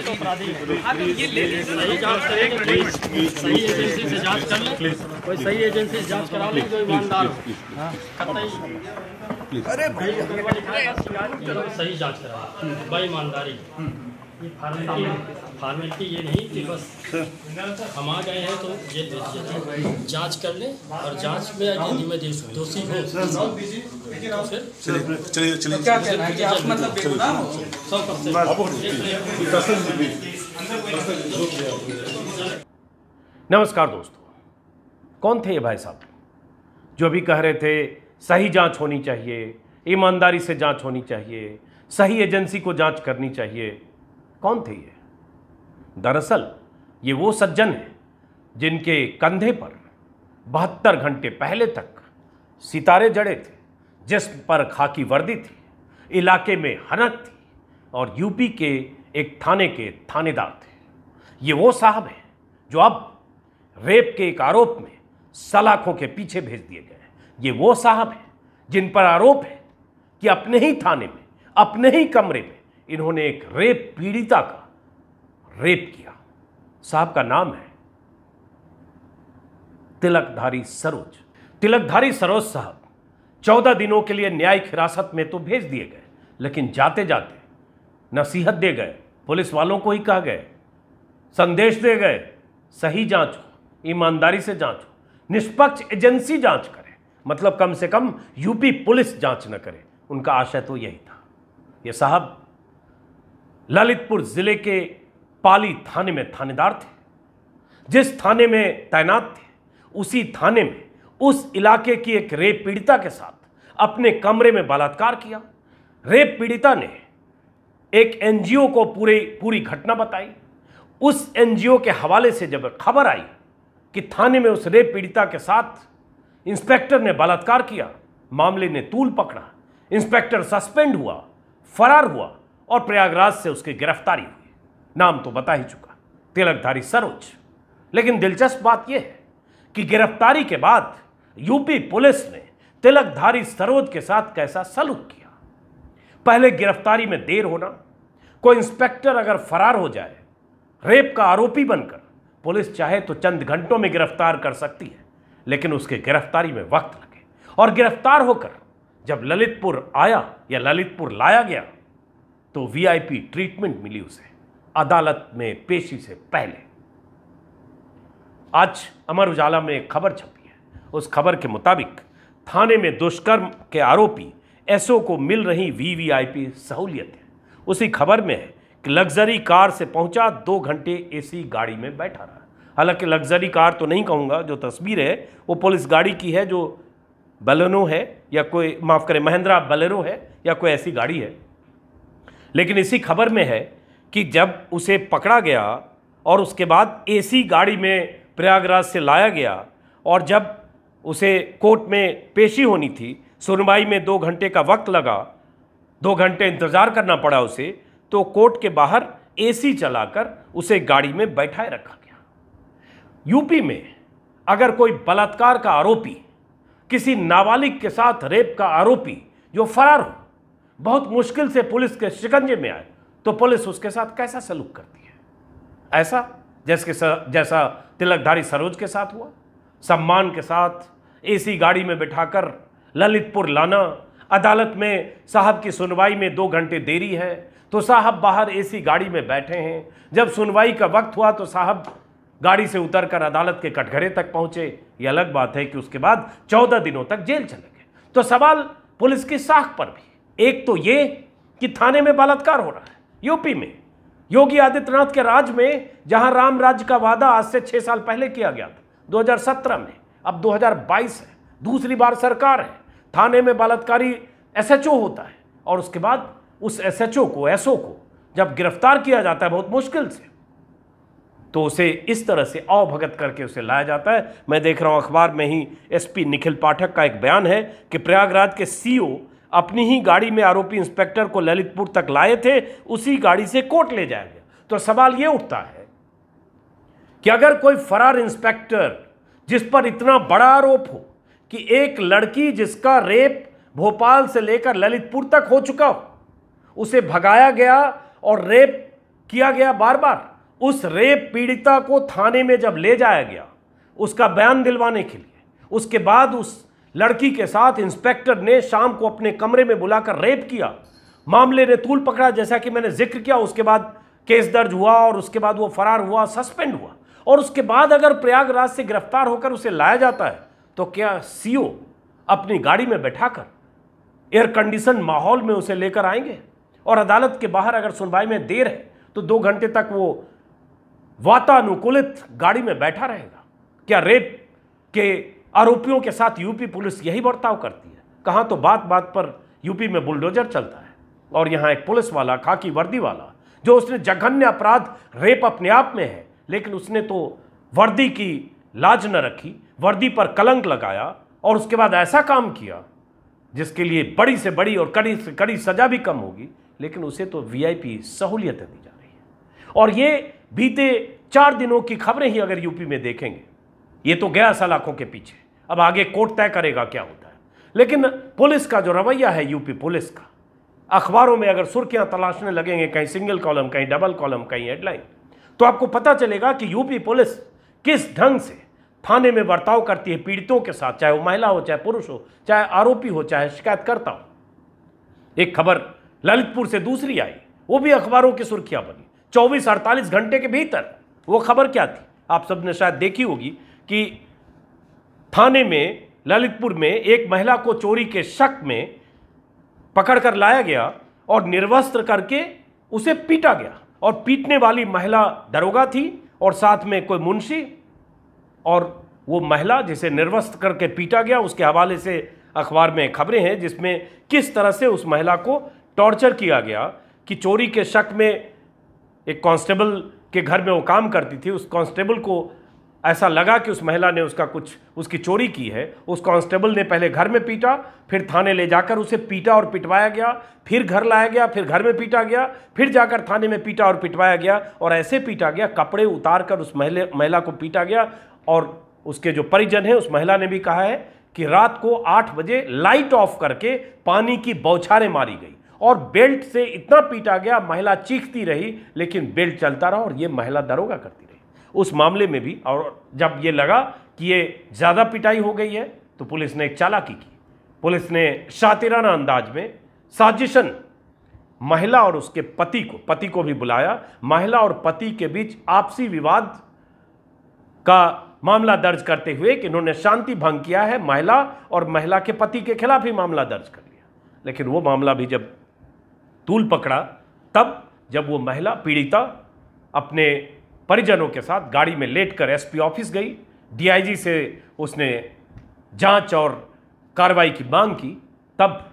करेंगे तो अपराधी सही जांच करेंगे, सही एजेंसी से जांच कर लें, कोई सही एजेंसी से जांच करा लें जो ईमानदार हो। अरे सही जांच करा भाई, ईमानदारी। ये फॉर्मेलिटी ये नहीं कि बस हम आ गए हैं तो ये जांच कर लें, और जांच में यदि मैं दोषी हूँ तो फिर चलिए क्या कहना है कि आप मतलब बेगुनाह हो? 100%। नमस्कार दोस्तों, कौन थे ये भाई साहब जो अभी कह रहे थे सही जांच होनी चाहिए, ईमानदारी से जांच होनी चाहिए, सही एजेंसी को जांच करनी चाहिए? कौन थे ये? दरअसल ये वो सज्जन हैं जिनके कंधे पर 72 घंटे पहले तक सितारे जड़े थे, जिस्म पर खाकी वर्दी थी, इलाके में हनक थी और यूपी के एक थाने के थानेदार थे। ये वो साहब हैं जो अब रेप के एक आरोप में सलाखों के पीछे भेज दिए गए हैं। ये वो साहब हैं जिन पर आरोप है कि अपने ही थाने में, अपने ही कमरे में इन्होंने एक रेप पीड़िता का रेप किया। साहब का नाम है तिलकधारी सरोज। तिलकधारी सरोज साहब 14 दिनों के लिए न्यायिक हिरासत में तो भेज दिए गए, लेकिन जाते जाते नसीहत दे गए, पुलिस वालों को ही कह गए, संदेश दे गए, सही जांच हो, ईमानदारी से जांच हो, निष्पक्ष एजेंसी जांच करे, मतलब कम से कम यूपी पुलिस जांच न करे। उनका आशय तो यही था। ये साहब ललितपुर जिले के पाली थाने में थानेदार थे। जिस थाने में तैनात थे उसी थाने में उस इलाके की एक रेप पीड़िता के साथ अपने कमरे में बलात्कार किया। रेप पीड़िता ने एक एनजीओ को पूरी घटना बताई। उस एनजीओ के हवाले से जब खबर आई कि थाने में उस रेप पीड़िता के साथ इंस्पेक्टर ने बलात्कार किया, मामले ने तूल पकड़ा। इंस्पेक्टर सस्पेंड हुआ, फरार हुआ और प्रयागराज से उसकी गिरफ्तारी हुई। नाम तो बता ही चुका, तिलकधारी सरोज। लेकिन दिलचस्प बात यह है कि गिरफ्तारी के बाद यूपी पुलिस ने तिलकधारी सरोज के साथ कैसा सलूक किया। पहले गिरफ्तारी में देर होना, कोई इंस्पेक्टर अगर फरार हो जाए रेप का आरोपी बनकर, पुलिस चाहे तो चंद घंटों में गिरफ्तार कर सकती है, लेकिन उसके गिरफ्तारी में वक्त लगे। और गिरफ्तार होकर जब ललितपुर आया या ललितपुर लाया गया तो वीआईपी ट्रीटमेंट मिली उसे अदालत में पेशी से पहले। आज अमर उजाला में एक खबर छपी है। उस खबर के मुताबिक थाने में दुष्कर्म के आरोपी एसओ को मिल रही वीवीआईपी सहूलियत है। उसी खबर में है कि लग्जरी कार से पहुंचा, 2 घंटे एसी गाड़ी में बैठा रहा। हालांकि लग्जरी कार तो नहीं कहूंगा, जो तस्वीर है वो पुलिस गाड़ी की है, जो बलेनो है या कोई, माफ करें, महिंद्रा बलेरो है या कोई ऐसी गाड़ी है। लेकिन इसी खबर में है कि जब उसे पकड़ा गया और उसके बाद एसी गाड़ी में प्रयागराज से लाया गया और जब उसे कोर्ट में पेशी होनी थी, सुनवाई में 2 घंटे का वक्त लगा, 2 घंटे इंतजार करना पड़ा उसे, तो कोर्ट के बाहर एसी चलाकर उसे गाड़ी में बैठाए रखा गया। यूपी में अगर कोई बलात्कार का आरोपी, किसी नाबालिग के साथ रेप का आरोपी जो फरार हो, बहुत मुश्किल से पुलिस के शिकंजे में आए, तो पुलिस उसके साथ कैसा सलूक करती है? ऐसा जैसा तिलकधारी सरोज के साथ हुआ। सम्मान के साथ एसी गाड़ी में बिठाकर ललितपुर लाना, अदालत में साहब की सुनवाई में 2 घंटे देरी है तो साहब बाहर एसी गाड़ी में बैठे हैं। जब सुनवाई का वक्त हुआ तो साहब गाड़ी से उतरकर अदालत के कटघरे तक पहुंचे। ये अलग बात है कि उसके बाद 14 दिनों तक जेल चले गए। तो सवाल पुलिस की साख पर भी, एक तो ये कि थाने में बलात्कार हो रहा है यूपी में, योगी आदित्यनाथ के राज में, जहां राम राज्य का वादा आज से 6 साल पहले किया गया था 2017 में, अब 2022 है, दूसरी बार सरकार है। थाने में बलात्कारी एसएचओ होता है और उसके बाद उस एसएचओ को, एसओ को जब गिरफ्तार किया जाता है बहुत मुश्किल से, तो उसे इस तरह से अवभगत करके उसे लाया जाता है। मैं देख रहा हूं अखबार में ही एसपी निखिल पाठक का एक बयान है कि प्रयागराज के सीओ अपनी ही गाड़ी में आरोपी इंस्पेक्टर को ललितपुर तक लाए थे, उसी गाड़ी से कोर्ट ले जाया गया। तो सवाल यह उठता है कि अगर कोई फरार इंस्पेक्टर जिस पर इतना बड़ा आरोप हो कि एक लड़की जिसका रेप भोपाल से लेकर ललितपुर तक हो चुका हो, उसे भगाया गया और रेप किया गया बार बार। उस रेप पीड़िता को थाने में जब ले जाया गया उसका बयान दिलवाने के लिए, उसके बाद उस लड़की के साथ इंस्पेक्टर ने शाम को अपने कमरे में बुलाकर रेप किया, मामले ने तूल पकड़ा जैसा कि मैंने जिक्र किया। उसके बाद केस दर्ज हुआ और उसके बाद वो फरार हुआ, सस्पेंड हुआ, और उसके बाद अगर प्रयागराज से गिरफ्तार होकर उसे लाया जाता है तो क्या सीओ अपनी गाड़ी में बैठाकर एयर कंडीशन माहौल में उसे लेकर आएंगे? और अदालत के बाहर अगर सुनवाई में देर है तो 2 घंटे तक वो वातानुकूलित गाड़ी में बैठा रहेगा? क्या रेप के आरोपियों के साथ यूपी पुलिस यही बर्ताव करती है? कहां तो बात बात पर यूपी में बुलडोजर चलता है, और यहां एक पुलिस वाला, खाकी वर्दी वाला, जो उसने जघन्य अपराध, रेप अपने आप में है, लेकिन उसने तो वर्दी की लाज न रखी, वर्दी पर कलंक लगाया और उसके बाद ऐसा काम किया जिसके लिए बड़ी से बड़ी और कड़ी से कड़ी सजा भी कम होगी, लेकिन उसे तो वीआईपी सहूलियतें दी जा रही है। और ये बीते 4 दिनों की खबरें ही अगर यूपी में देखेंगे, ये तो गया सलाखों के पीछे, अब आगे कोर्ट तय करेगा क्या होता है। लेकिन पुलिस का जो रवैया है, यूपी पुलिस का, अखबारों में अगर सुर्खियां तलाशने लगेंगे, कहीं सिंगल कॉलम, कहीं डबल कॉलम, कहीं हेडलाइन, तो आपको पता चलेगा कि यूपी पुलिस किस ढंग से थाने में बर्ताव करती है पीड़ितों के साथ, चाहे वो महिला हो, चाहे पुरुष हो, चाहे आरोपी हो, चाहे शिकायतकर्ता हो। एक खबर ललितपुर से दूसरी आई, वो भी अखबारों की सुर्खियां बनी। 24-48 घंटे के भीतर वो खबर क्या थी, आप सबने शायद देखी होगी कि थाने में ललितपुर में एक महिला को चोरी के शक में पकड़कर लाया गया और निर्वस्त्र करके उसे पीटा गया, और पीटने वाली महिला दरोगा थी और साथ में कोई मुंशी, और वो महिला जिसे निर्वस्त्र करके पीटा गया उसके हवाले से अखबार में खबरें हैं जिसमें किस तरह से उस महिला को टॉर्चर किया गया कि चोरी के शक में एक कांस्टेबल के घर में वो काम करती थी, उस कांस्टेबल को ऐसा लगा कि उस महिला ने उसकी चोरी की है। उस कांस्टेबल ने पहले घर में पीटा, फिर थाने ले जाकर उसे पीटा और पिटवाया गया, फिर घर लाया गया, फिर घर में पीटा गया, फिर जाकर थाने में पीटा और पिटवाया गया, और ऐसे पीटा गया, कपड़े उतार कर उस महिला को पीटा गया। और उसके जो परिजन हैं, उस महिला ने भी कहा है कि रात को 8 बजे लाइट ऑफ करके पानी की बौछारें मारी गई और बेल्ट से इतना पीटा गया, महिला चीखती रही लेकिन बेल्ट चलता रहा, और ये महिला दरोगा करती रही उस मामले में भी। और जब ये लगा कि ये ज़्यादा पिटाई हो गई है तो पुलिस ने एक चालाकी की, पुलिस ने शातिराना अंदाज में साजिशन महिला और उसके पति को भी बुलाया। महिला और पति के बीच आपसी विवाद का मामला दर्ज करते हुए कि इन्होंने शांति भंग किया है, महिला और महिला के पति के खिलाफ ही मामला दर्ज कर लिया। लेकिन वो मामला भी जब तूल पकड़ा तब जब वो महिला पीड़िता अपने परिजनों के साथ गाड़ी में लेटकर एसपी ऑफिस गई, डीआईजी से उसने जांच और कार्रवाई की मांग की, तब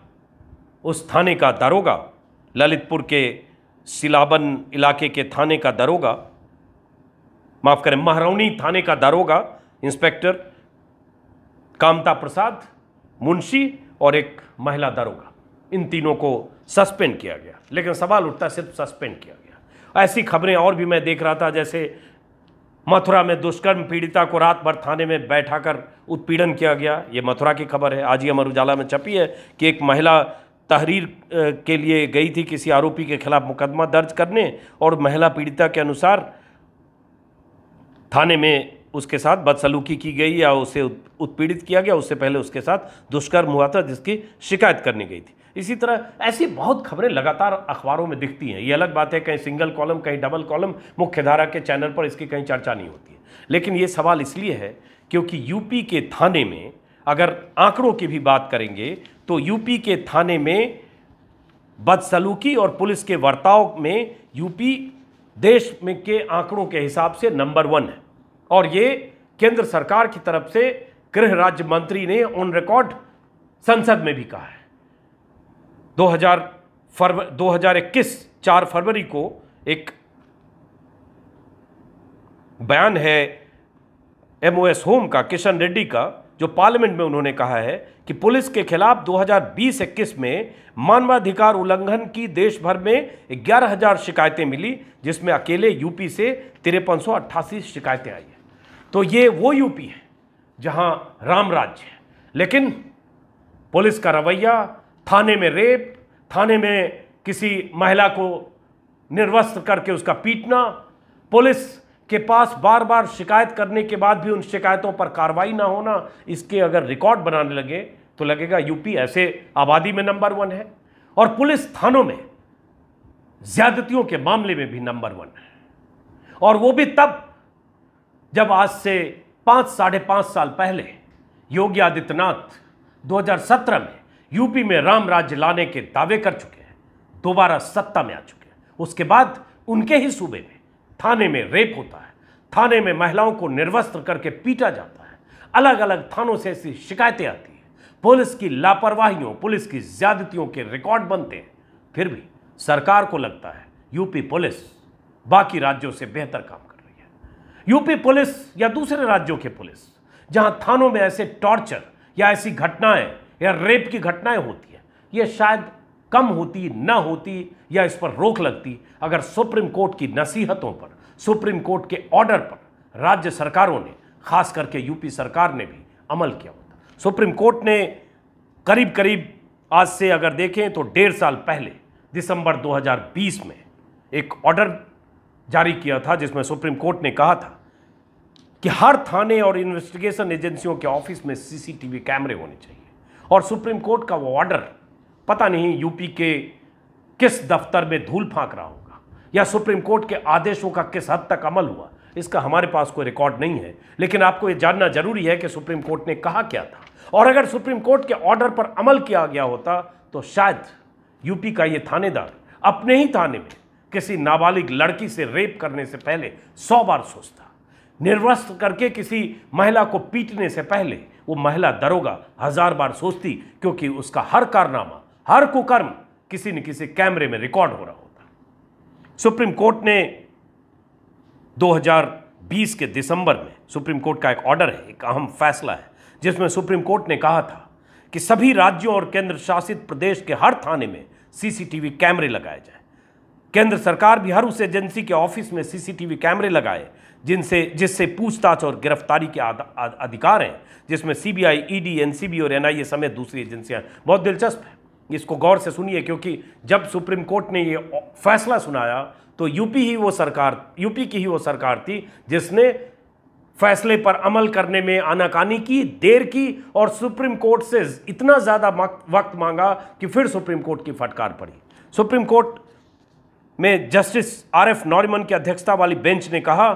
उस थाने का दरोगा, ललितपुर के सिलाबन इलाके के थाने का दरोगा, माफ करें महरौनी थाने का दरोगा इंस्पेक्टर कामता प्रसाद, मुंशी और एक महिला दरोगा, इन तीनों को सस्पेंड किया गया। लेकिन सवाल उठता है सिर्फ सस्पेंड किया गया। ऐसी खबरें और भी मैं देख रहा था, जैसे मथुरा में दुष्कर्म पीड़िता को रात भर थाने में बैठाकर उत्पीड़न किया गया। ये मथुरा की खबर है, आज ही अमर उजाला में छपी है कि एक महिला तहरीर के लिए गई थी किसी आरोपी के खिलाफ मुकदमा दर्ज करने, और महिला पीड़िता के अनुसार थाने में उसके साथ बदसलूकी की गई या उसे उत्पीड़ित किया गया, उससे पहले उसके साथ दुष्कर्म हुआ था जिसकी शिकायत करने गई थी। इसी तरह ऐसी बहुत खबरें लगातार अखबारों में दिखती हैं। ये अलग बात है, कहीं सिंगल कॉलम, कहीं डबल कॉलम, मुख्य धारा के चैनल पर इसकी कहीं चर्चा नहीं होती है। लेकिन ये सवाल इसलिए है क्योंकि यूपी के थाने में अगर आंकड़ों की भी बात करेंगे तो यूपी के थाने में बदसलूकी और पुलिस के बर्ताव में यूपी देश में के आंकड़ों के हिसाब से नंबर 1 है। और ये केंद्र सरकार की तरफ से गृह राज्य मंत्री ने ऑन रिकॉर्ड संसद में भी कहा है। 2021 4 फरवरी को एक बयान है MOS होम का, किशन रेड्डी का, जो पार्लियामेंट में उन्होंने कहा है कि पुलिस के खिलाफ 2020-21 में मानवाधिकार उल्लंघन की देश भर में 11,000 शिकायतें मिली, जिसमें अकेले यूपी से 5388 शिकायतें आई हैं। तो ये वो यूपी है जहां राम राज्य है। लेकिन पुलिस का रवैया, थाने में रेप, थाने में किसी महिला को निर्वस्त्र करके उसका पीटना, पुलिस के पास बार बार शिकायत करने के बाद भी उन शिकायतों पर कार्रवाई ना होना, इसके अगर रिकॉर्ड बनाने लगे तो लगेगा यूपी ऐसे आबादी में नंबर 1 है, और पुलिस थानों में ज्यादतियों के मामले में भी नंबर 1 है। और वो भी तब जब आज से 5-5.5 साल पहले योगी आदित्यनाथ 2017 में यूपी में राम राज्य लाने के दावे कर चुके हैं, दोबारा सत्ता में आ चुके हैं। उसके बाद उनके ही सूबे में थाने में रेप होता है, थाने में महिलाओं को निर्वस्त्र करके पीटा जाता है, अलग अलग थानों से ऐसी शिकायतें आती हैं, पुलिस की लापरवाहियों, पुलिस की ज्यादतियों के रिकॉर्ड बनते हैं। फिर भी सरकार को लगता है यूपी पुलिस बाकी राज्यों से बेहतर काम कर रही है। यूपी पुलिस या दूसरे राज्यों के पुलिस जहां थानों में ऐसे टॉर्चर या ऐसी घटनाएं या रेप की घटनाएं होती हैं, ये शायद कम होती ना होती या इस पर रोक लगती अगर सुप्रीम कोर्ट की नसीहतों पर, सुप्रीम कोर्ट के ऑर्डर पर राज्य सरकारों ने, खास करके यूपी सरकार ने भी अमल किया होता। सुप्रीम कोर्ट ने करीब करीब आज से अगर देखें तो 1.5 साल पहले दिसंबर 2020 में एक ऑर्डर जारी किया था जिसमें सुप्रीम कोर्ट ने कहा था कि हर थाने और इन्वेस्टिगेशन एजेंसियों के ऑफिस में सीसीटीवी कैमरे होने चाहिए। और सुप्रीम कोर्ट का वो ऑर्डर पता नहीं यूपी के किस दफ्तर में धूल फांक रहा होगा या सुप्रीम कोर्ट के आदेशों का किस हद तक अमल हुआ, इसका हमारे पास कोई रिकॉर्ड नहीं है। लेकिन आपको ये जानना जरूरी है कि सुप्रीम कोर्ट ने कहा क्या था, और अगर सुप्रीम कोर्ट के ऑर्डर पर अमल किया गया होता तो शायद यूपी का ये थानेदार अपने ही थाने में किसी नाबालिग लड़की से रेप करने से पहले 100 बार सोचता, निर्वस्त्र करके किसी महिला को पीटने से पहले वो महिला दरोगा 1000 बार सोचती, क्योंकि उसका हर कारनामा, हर कुकर्म किसी न किसी कैमरे में रिकॉर्ड हो रहा होता। सुप्रीम कोर्ट ने 2020 के दिसंबर में सुप्रीम कोर्ट का एक ऑर्डर है, एक अहम फैसला है, जिसमें सुप्रीम कोर्ट ने कहा था कि सभी राज्यों और केंद्र शासित प्रदेश के हर थाने में सीसीटीवी कैमरे लगाए जाए। केंद्र सरकार भी हर उस एजेंसी के ऑफिस में सीसीटीवी कैमरे लगाए जिससे पूछताछ और गिरफ्तारी के अधिकार हैं, जिसमें सीबीआई, ईडी, एनसीबी और एनआईए समेत दूसरी एजेंसियां। बहुत दिलचस्प है, इसको गौर से सुनिए, क्योंकि जब सुप्रीम कोर्ट ने ये फैसला सुनाया तो यूपी की ही वो सरकार थी जिसने फैसले पर अमल करने में आनाकानी की, देर की, और सुप्रीम कोर्ट से इतना ज़्यादा वक्त मांगा कि फिर सुप्रीम कोर्ट की फटकार पड़ी। सुप्रीम कोर्ट में जस्टिस RF नॉरिमन की अध्यक्षता वाली बेंच ने कहा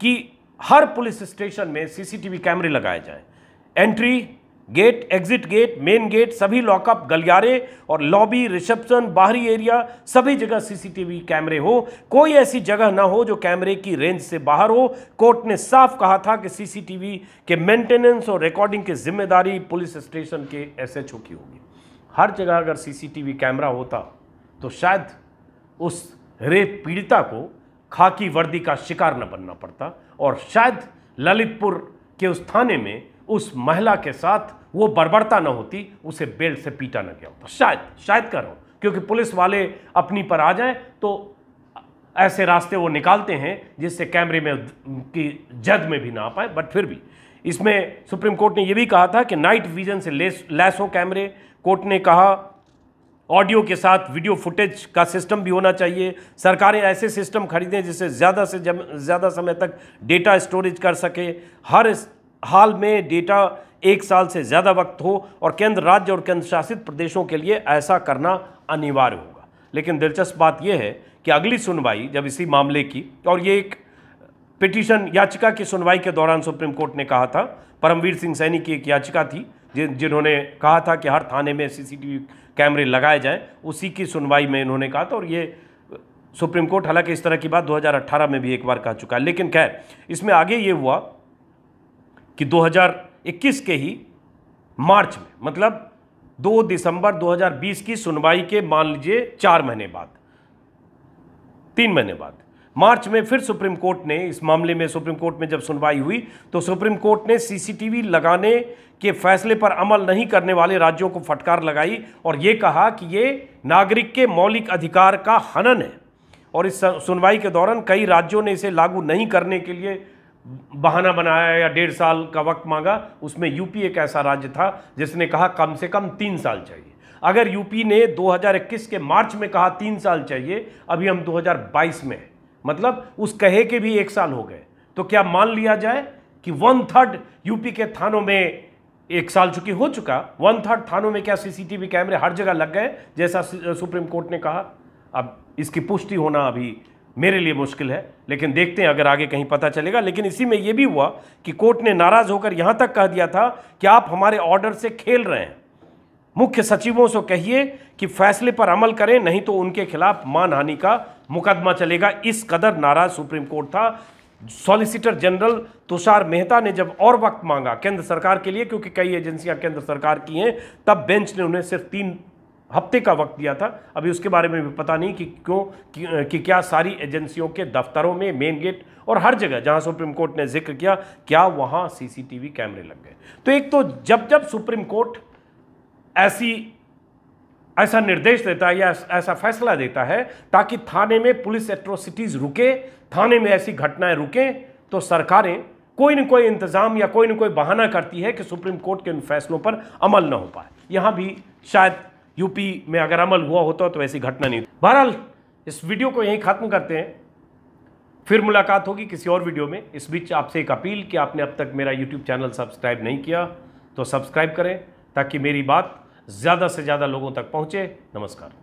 कि हर पुलिस स्टेशन में सीसीटीवी कैमरे लगाए जाएं। Entry gate, exit gate, main gate, सभी लॉकअप, गलियारे और लॉबी, रिसेप्शन, बाहरी एरिया, सभी जगह सीसीटीवी कैमरे हो। कोई ऐसी जगह ना हो जो कैमरे की रेंज से बाहर हो। कोर्ट ने साफ कहा था कि सीसीटीवी के मेंटेनेंस और रिकॉर्डिंग की जिम्मेदारी पुलिस स्टेशन के SHO की होगी। हर जगह अगर सीसीटीवी कैमरा होता तो शायद उस रेप पीड़िता को खाकी वर्दी का शिकार न बनना पड़ता, और शायद ललितपुर के उस थाने में उस महिला के साथ वो बर्बरता न होती, उसे बेल्ट से पीटा न गया होता। शायद कर रहा हूं, क्योंकि पुलिस वाले अपनी पर आ जाएं तो ऐसे रास्ते वो निकालते हैं जिससे कैमरे में की जद में भी ना आ पाए। बट फिर भी इसमें सुप्रीम कोर्ट ने यह भी कहा था कि नाइट विजन से लैस हो कैमरे। कोर्ट ने कहा ऑडियो के साथ वीडियो फुटेज का सिस्टम भी होना चाहिए। सरकारें ऐसे सिस्टम खरीदें जिससे ज़्यादा से ज़्यादा समय तक डेटा स्टोरेज कर सके। हर हाल में डेटा 1 साल से ज़्यादा वक्त हो, और केंद्र, राज्य और केंद्र शासित प्रदेशों के लिए ऐसा करना अनिवार्य होगा। लेकिन दिलचस्प बात यह है कि अगली सुनवाई जब इसी मामले की, और ये एक पिटीशन याचिका की सुनवाई के दौरान सुप्रीम कोर्ट ने कहा था, परमवीर सिंह सैनी की एक याचिका थी जिन्होंने कहा था कि हर थाने में सीसीटीवी कैमरे लगाए जाएं, उसी की सुनवाई में इन्होंने कहा था। और ये सुप्रीम कोर्ट हालांकि इस तरह की बात 2018 में भी एक बार कह चुका है। लेकिन खैर, इसमें आगे ये हुआ कि 2021 के ही मार्च में, मतलब 2 दिसंबर 2020 की सुनवाई के मान लीजिए 4 महीने बाद, 3 महीने बाद, मार्च में फिर सुप्रीम कोर्ट ने इस मामले में, सुप्रीम कोर्ट में जब सुनवाई हुई तो सुप्रीम कोर्ट ने सीसीटीवी लगाने के फैसले पर अमल नहीं करने वाले राज्यों को फटकार लगाई और ये कहा कि ये नागरिक के मौलिक अधिकार का हनन है। और इस सुनवाई के दौरान कई राज्यों ने इसे लागू नहीं करने के लिए बहाना बनाया या 1.5 साल का वक्त मांगा। उसमें यूपी एक ऐसा राज्य था जिसने कहा कम से कम 3 साल चाहिए। अगर यूपी ने 2021 के मार्च में कहा 3 साल चाहिए, अभी हम 2022 में, मतलब उस कहे के भी 1 साल हो गए, तो क्या मान लिया जाए कि 1/3 यूपी के थानों में 1 साल चुकी हो चुका, 1/3 थानों में क्या सीसीटीवी कैमरे हर जगह लग गए जैसा सुप्रीम कोर्ट ने कहा? अब इसकी पुष्टि होना अभी मेरे लिए मुश्किल है, लेकिन देखते हैं अगर आगे कहीं पता चलेगा। लेकिन इसी में यह भी हुआ कि कोर्ट ने नाराज होकर यहां तक कह दिया था कि आप हमारे ऑर्डर से खेल रहे हैं, मुख्य सचिवों से कहिए कि फैसले पर अमल करें, नहीं तो उनके खिलाफ मानहानि का मुकदमा चलेगा। इस कदर नाराज सुप्रीम कोर्ट था। सॉलिसिटर जनरल तुषार मेहता ने जब और वक्त मांगा केंद्र सरकार के लिए, क्योंकि कई एजेंसियां केंद्र सरकार की हैं, तब बेंच ने उन्हें सिर्फ 3 हफ्ते का वक्त दिया था। अभी उसके बारे में भी पता नहीं कि क्यों कि क्या सारी एजेंसियों के दफ्तरों में, मेन गेट और हर जगह जहां सुप्रीम कोर्ट ने जिक्र किया, क्या वहां सीसीटीवी कैमरे लग गए। तो एक तो जब सुप्रीम कोर्ट ऐसा निर्देश देता है या ऐसा फैसला देता है ताकि थाने में पुलिस एट्रोसिटीज रुके, थाने में ऐसी घटनाएं रुके, तो सरकारें कोई न कोई इंतजाम या कोई न कोई बहाना करती है कि सुप्रीम कोर्ट के उन फैसलों पर अमल न हो पाए। यहां भी शायद यूपी में अगर अमल हुआ होता तो ऐसी घटना नहीं। बहरहाल इस वीडियो को यहीं खत्म करते हैं, फिर मुलाकात होगी किसी और वीडियो में। इस बीच आपसे एक अपील कि आपने अब तक मेरा यूट्यूब चैनल सब्सक्राइब नहीं किया तो सब्सक्राइब करें ताकि मेरी बात ज़्यादा से ज़्यादा लोगों तक पहुंचे। नमस्कार।